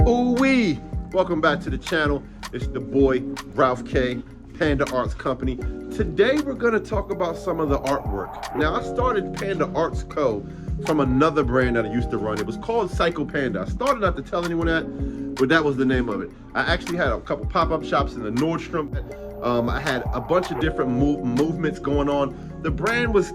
Ooh-wee! Welcome back to the channel. It's the boy, Ralph K, Panda Arts Company. Today we're gonna talk about some of the artwork. Now I started Panda Arts Co. from another brand that I used to run. It was called Psycho Panda. I started not to tell anyone that, but that was the name of it. I actually had a couple pop-up shops in the Nordstrom. I had a bunch of different movements going on. The brand was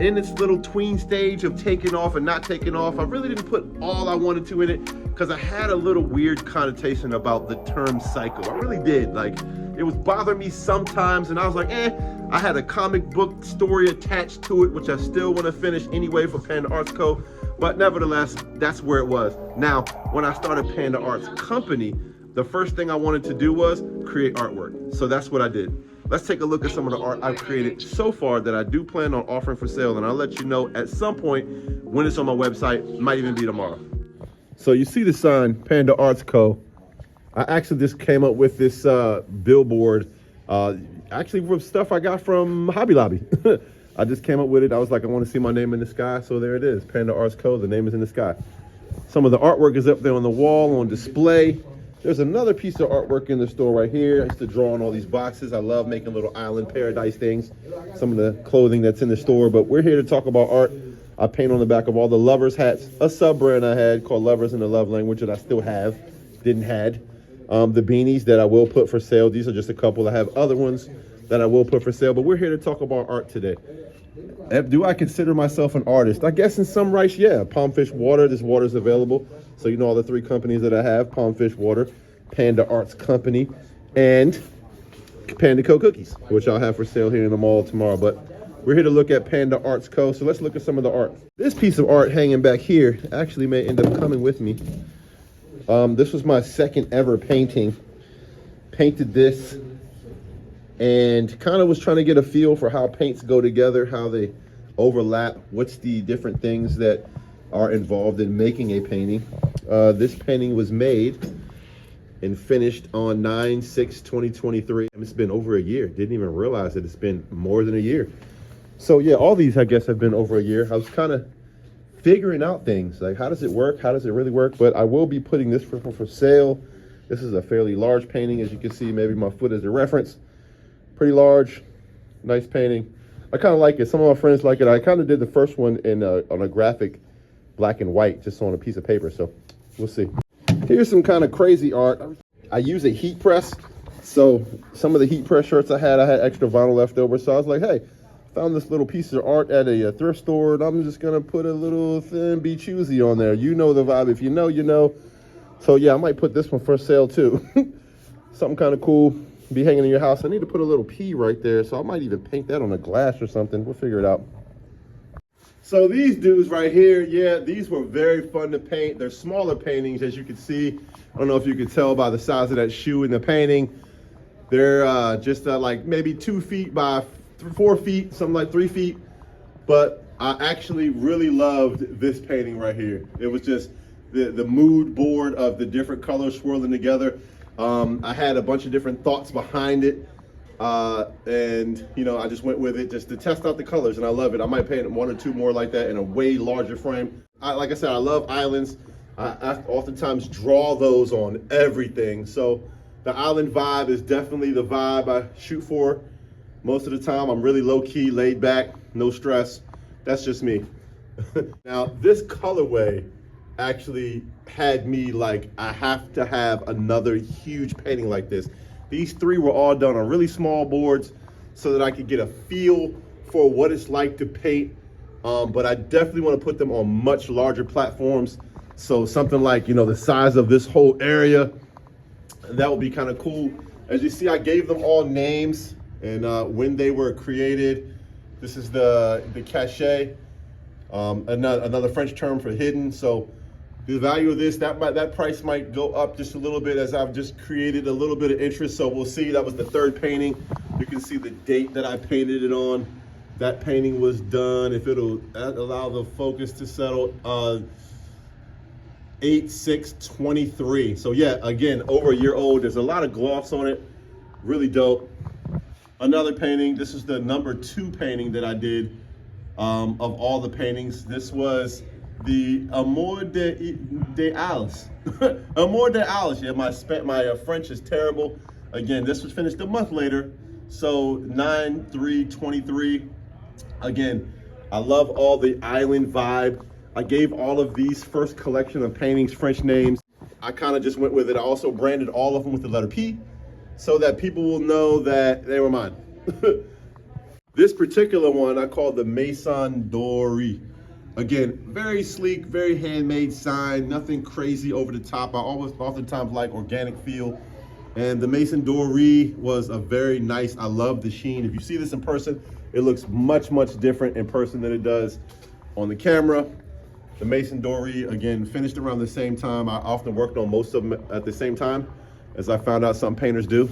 in its little tween stage of taking off and not taking off. I really didn't put all I wanted to in it because I had a little weird connotation about the term psycho. I really did. Like, it was bothering me sometimes, and I was like, I had a comic book story attached to it, which I still want to finish anyway for Panda Arts Co. But nevertheless, that's where it was. Now, when I started Panda Arts Company, the first thing I wanted to do was create artwork. So that's what I did. Let's take a look at some of the art I've created so far that I do plan on offering for sale, and I'll let you know at some point when it's on my website. It might even be tomorrow. So you see the sign, Panda Arts Co. I actually just came up with this billboard, actually with stuff I got from Hobby Lobby. I just came up with it. I was like, I want to see my name in the sky, so there it is, Panda Arts Co. The name is in the sky. Some of the artwork is up there on the wall on display. There's another piece of artwork in the store right here. I used to draw on all these boxes. I love making little island paradise things. Some of the clothing that's in the store, but we're here to talk about art. I paint on the back of all the Lovers hats, a sub-brand I had called Lovers in the Love Language that I still have, didn't had. The beanies that I will put for sale. These are just a couple. I have other ones that I will put for sale, but we're here to talk about art today. Do I consider myself an artist? I guess in some rights, yeah. Palmfish Water, this water is available. So you know all the three companies that I have, Palmfish Water, Panda Arts Company, and Panda Co. Cookies, which I'll have for sale here in the mall tomorrow. But we're here to look at Panda Arts Co. So let's look at some of the art. This piece of art hanging back here actually may end up coming with me. This was my second ever painting. Painted this and kind of was trying to get a feel for how paints go together, how they overlap, what's the different things that are involved in making a painting. This painting was made and finished on 9/6/2023. It's been over a year. Didn't even realize that it's been more than a year. So yeah, all these I guess have been over a year. I was kind of figuring out things like, how does it work? How does it really work? But I will be putting this for sale. This is a fairly large painting, as you can see. Maybe my foot is a reference. Pretty large, nice painting. I kind of like it. Some of my friends like it. I kind of did the first one in on a graphic, black and white, just on a piece of paper. So we'll see. Here's some kind of crazy art. I use a heat press. So some of the heat press shirts I had extra vinyl left over. So I was like, hey, found this little piece of art at a thrift store, and I'm just gonna put a little thin Be Choosy on there. You know the vibe. If you know, you know. So yeah, I might put this one for sale too. Something kind of cool. Be hanging in your house. I need to put a little P right there, so I might even paint that on a glass or something. We'll figure it out. So these dudes right here, yeah, these were very fun to paint. They're smaller paintings, as you can see. I don't know if you could tell by the size of that shoe in the painting. They're just like maybe 2 feet by 4 feet, something like 3 feet. But I actually really loved this painting right here. It was just the mood board of the different colors swirling together. I had a bunch of different thoughts behind it, and you know, I just went with it just to test out the colors, and I love it. I might paint 1 or 2 more like that in a way larger frame. Like I said, I love islands. I oftentimes draw those on everything, so the island vibe is definitely the vibe I shoot for. Most of the time, I'm really low-key, laid back, no stress. That's just me. Now, this colorway actually had me like, I have to have another huge painting like this. These 3 were all done on really small boards so that I could get a feel for what it's like to paint. But I definitely want to put them on much larger platforms. So something like, you know, the size of this whole area. That would be kind of cool. As you see, I gave them all names and when they were created. This is the cachet, another French term for hidden. So the value of this, that price might go up just a little bit as I've just created a little bit of interest. So we'll see. That was the 3rd painting. You can see the date that I painted it on. That painting was done, if it'll allow the focus to settle, 8/6/23. So yeah, again, over a year old. There's a lot of gloss on it. Really dope. Another painting. This is the number 2 painting that I did of all the paintings. This was The de Alice. Amor de Alice. Yeah, my French is terrible. Again, this was finished a month later. So 9/3/23. Again, I love all the island vibe. I gave all of these first collection of paintings French names. I kind of just went with it. I also branded all of them with the letter P so that people will know that they were mine. This particular one I call the Maison Dorée. Again, very sleek, very handmade sign, nothing crazy over the top. I oftentimes like organic feel. And the Maison Dorée was a very nice, I love the sheen. If you see this in person, it looks much, much different in person than it does on the camera. The Maison Dorée, again, finished around the same time. I often worked on most of them at the same time, as I found out some painters do.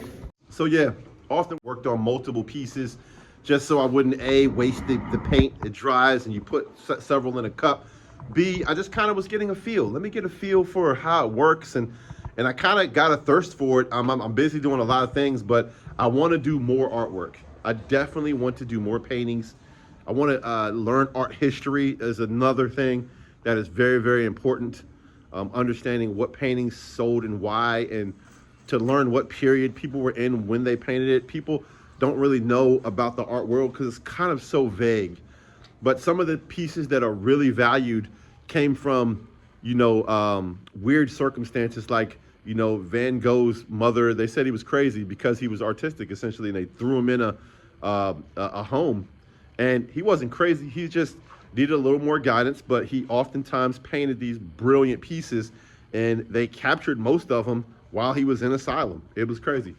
So yeah, often worked on multiple pieces just so I wouldn't A, waste the paint, it dries and you put several in a cup. B, I just kind of was getting a feel. Let me get a feel for how it works, and I kind of got a thirst for it. I'm busy doing a lot of things, but I want to do more artwork. I definitely want to do more paintings. I want to learn art history is another thing that is very, very important. Understanding what paintings sold and why, and to learn what period people were in when they painted it. People don't really know about the art world because it's kind of so vague. But some of the pieces that are really valued came from, you know, weird circumstances, like, you know, Van Gogh's mother. They said he was crazy because he was artistic, essentially, and they threw him in a home. And he wasn't crazy. He just needed a little more guidance, but he oftentimes painted these brilliant pieces, and they captured most of them while he was in asylum. It was crazy.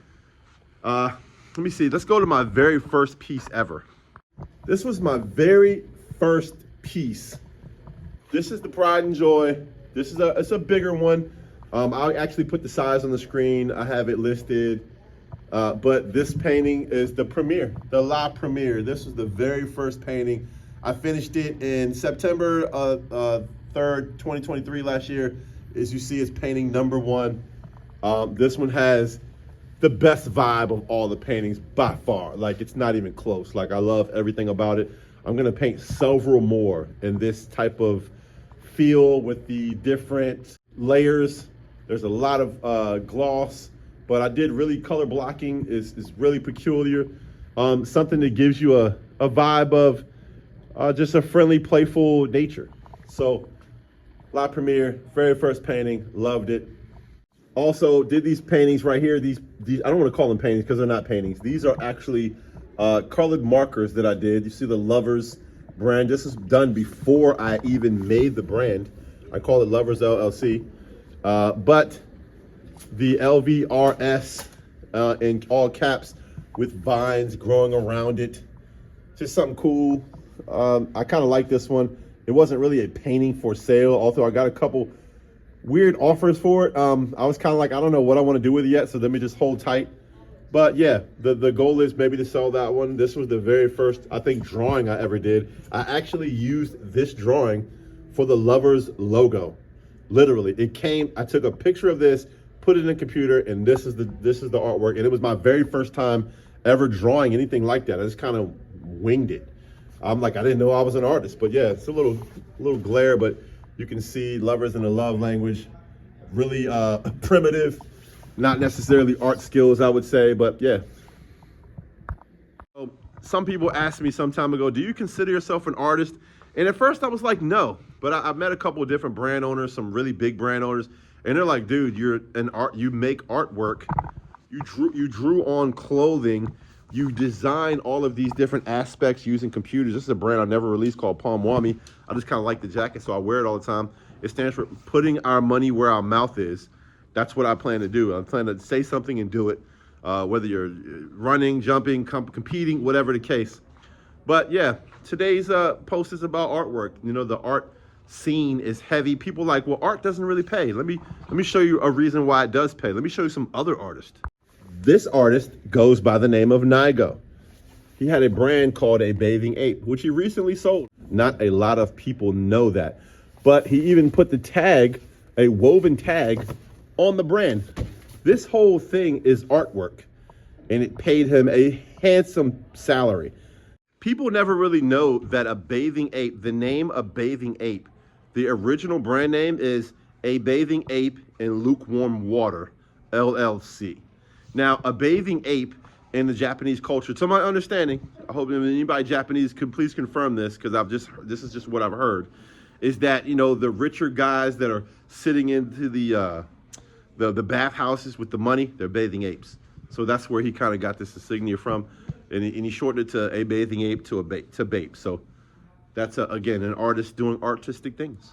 Let me see. Let's go to my very first piece ever. This was my very first piece. This is the Pride and Joy. This is it's a bigger one. I'll actually put the size on the screen. I have it listed. But this painting is the premiere, the La Premiere. This was the very first painting. I finished it in September 3rd, 2023 last year. As you see, it's painting number 1. This one has the best vibe of all the paintings by far. Like, it's not even close. Like, I love everything about it. I'm gonna paint several more in this type of feel with the different layers. There's a lot of gloss, but I did really color blocking is really peculiar. Something that gives you a vibe of just a friendly, playful nature. So La Premiere, very first painting, loved it. Also did these paintings right here. These I don't want to call them paintings because they're not paintings. These are actually colored markers that I did. You see the Lovers brand. This is done before I even made the brand. I call it Lovers LLC. But the LVRS in all caps with vines growing around it. Just something cool. I kind of like this one. It wasn't really a painting for sale, although I got a couple weird offers for it. I was kind of like, I don't know what I want to do with it yet, so let me just hold tight. But yeah, the goal is maybe to sell that one. This was the very first, I think, drawing I ever did. I actually used this drawing for the Lovers logo. Literally, it came, I took a picture of this, put it in the computer, and this is the artwork. And it was my very first time ever drawing anything like that. I just kind of winged it. I'm like, I didn't know I was an artist, but yeah, it's a little glare, but you can see Lovers in the love language. Really primitive, not necessarily art skills, I would say, but yeah. So, some people asked me some time ago, do you consider yourself an artist? And at first I was like, no, but I've met a couple of different brand owners, some really big brand owners, and they're like, dude, you make artwork. You drew on clothing. You design all of these different aspects using computers. This is a brand I never released called Palm Wami. I just kind of like the jacket, so I wear it all the time. It stands for putting our money where our mouth is. That's what I plan to do. I plan to say something and do it, whether you're running, jumping, competing, whatever the case. But yeah, today's post is about artwork. You know, the art scene is heavy. People are like, well, art doesn't really pay. Let me show you a reason why it does pay. Let me show you some other artists. This artist goes by the name of Nigo. He had a brand called A Bathing Ape, which he recently sold. Not a lot of people know that, but he even put the tag, a woven tag, on the brand. This whole thing is artwork, and it paid him a handsome salary. People never really know that a bathing ape, the name A Bathing Ape, The original brand name is A Bathing Ape in Lukewarm Water, LLC. Now, a bathing ape in the Japanese culture, to my understanding, I hope anybody Japanese could please confirm this, because this is just what I've heard, is that, you know, the richer guys that are sitting into the bathhouses with the money, they're bathing apes. So that's where he kind of got this insignia from, and he shortened it to A Bathing Ape to Bape. So that's again an artist doing artistic things.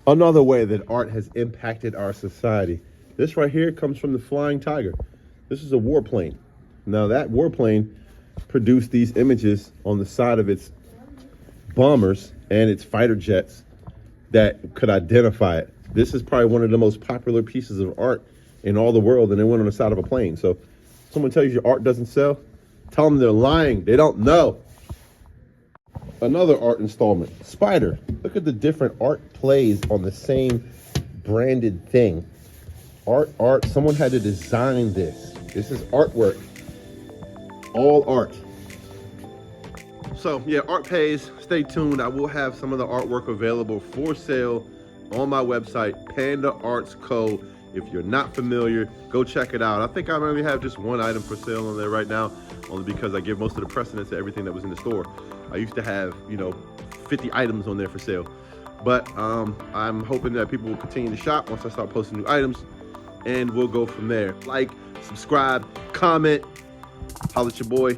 Another way that art has impacted our society. This right here comes from the Flying Tiger. This is a warplane. Now that warplane produced these images on the side of its bombers and its fighter jets that could identify it. This is probably one of the most popular pieces of art in all the world, and it went on the side of a plane. So someone tells you your art doesn't sell, tell them they're lying. They don't know. Another art installment, Spider. Look at the different art plays on the same branded thing. Art, someone had to design this. This is artwork, all art. So yeah, art pays, stay tuned. I will have some of the artwork available for sale on my website, Panda Arts Co. If you're not familiar, go check it out. I think I only have just one item for sale on there right now, only because I give most of the precedence to everything that was in the store. I used to have, 50 items on there for sale. But I'm hoping that people will continue to shop once I start posting new items, and we'll go from there. Like, subscribe, comment, holla at your boy.